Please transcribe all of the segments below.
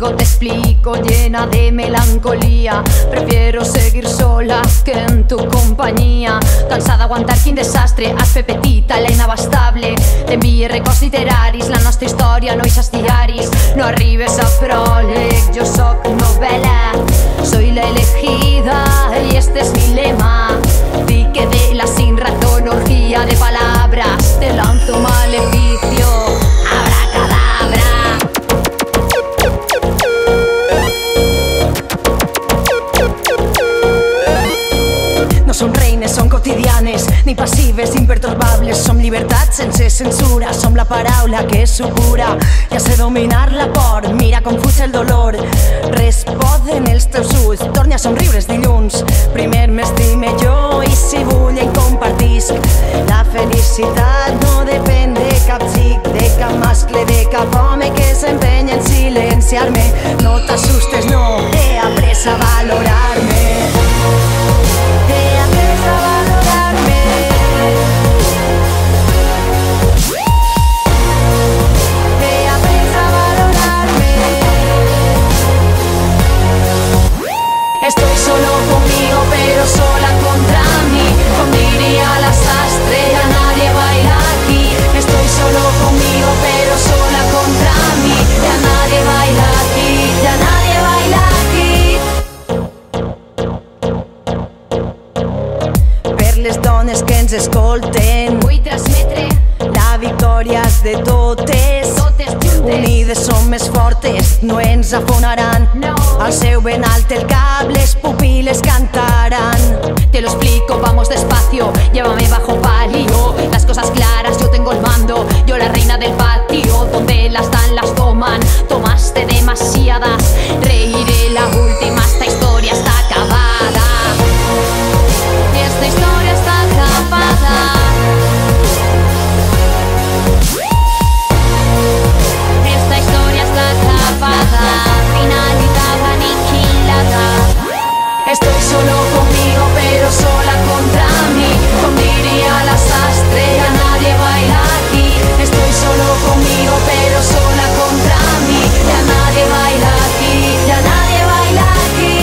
vengo, te explico, llena de melancolía. Prefiero seguir sola que en tu compañía. Cansada d'aguantar quin desastre, has fet petita, la inabastable. T'envie records literaris, la nostra història no eixes diaris. No arribes a pròleg, jo soc novela. Soy la elegida y este es mi lema. Di que de la sin razón orgía de palabras te lanzo maleficio, abracadabra. No som reines, som quotidianes, ni passives, impertorbables. Som llibertat sense censura, som la paraula que supura. Ja sé dominar la por, mira com fuig el dolor. Respoden els teus ulls, torni a somriure's dilluns. Primer m'estime jo i si vull en compartisc. La felicitat no depèn de cap xic, de cap mascle, de cap home que s'empenya en silenciar-me. No t'assustes, no, he après a valorar-me. He après a valorarme. He après a valorarme. Estoy solo conmigo pero sola contra mí. Como diría la sastre, ya nadie baila aquí. Estoy solo conmigo pero sola contra mí. Ya nadie baila aquí, ya nadie baila aquí. Per les dones que ens escolten, Vull transmetre la victòria és de totes. Unides som més fortes, no ens afonaran. No. Al seu ben alt el cap, les pupil·les cantaran. Te lo explico, vamos despacio, llévame bajo palio. Las cosas claras, yo tengo el mando, yo la reina del patio. Donde las dan, las toman, tomaste demasiadas. Reiré la última, esta historia está acabada. Esta historia está acabada. Esta historia está acabada, finalizada, aniquilada. Estoy solo conmigo pero sola contra mí. Como diría la sastre, ya nadie baila aquí. Estoy solo conmigo pero sola contra mí. Ya nadie baila aquí, ya nadie baila aquí.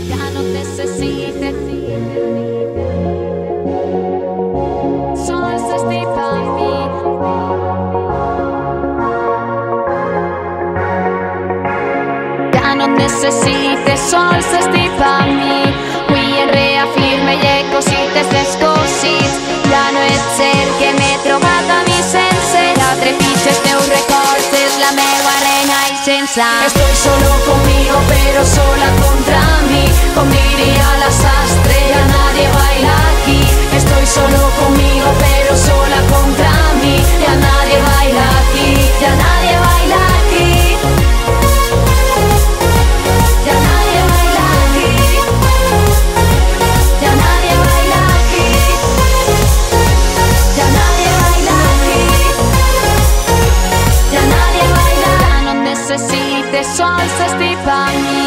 Ya no necesite sols estic per mi. Ja no necessites sols estic per mi. Avui em reafirme i he cosites descosit. Ja no és cert que m'he trobat a mi sencera. Trepitges teus records, és la meua reina i sense. Estoy solo conmigo pero sola contra mí. Como diría la sastre, ya nadie baila aquí. Estoy solo conmigo pero sola contra mí. Ya nadie baila aquí, ya nadie baila aquí. Ya nadie baila aquí. Ya nadie baila aquí. Ya nadie baila aquí. Ya nadie baila. Ja no necessites sols estic per mi.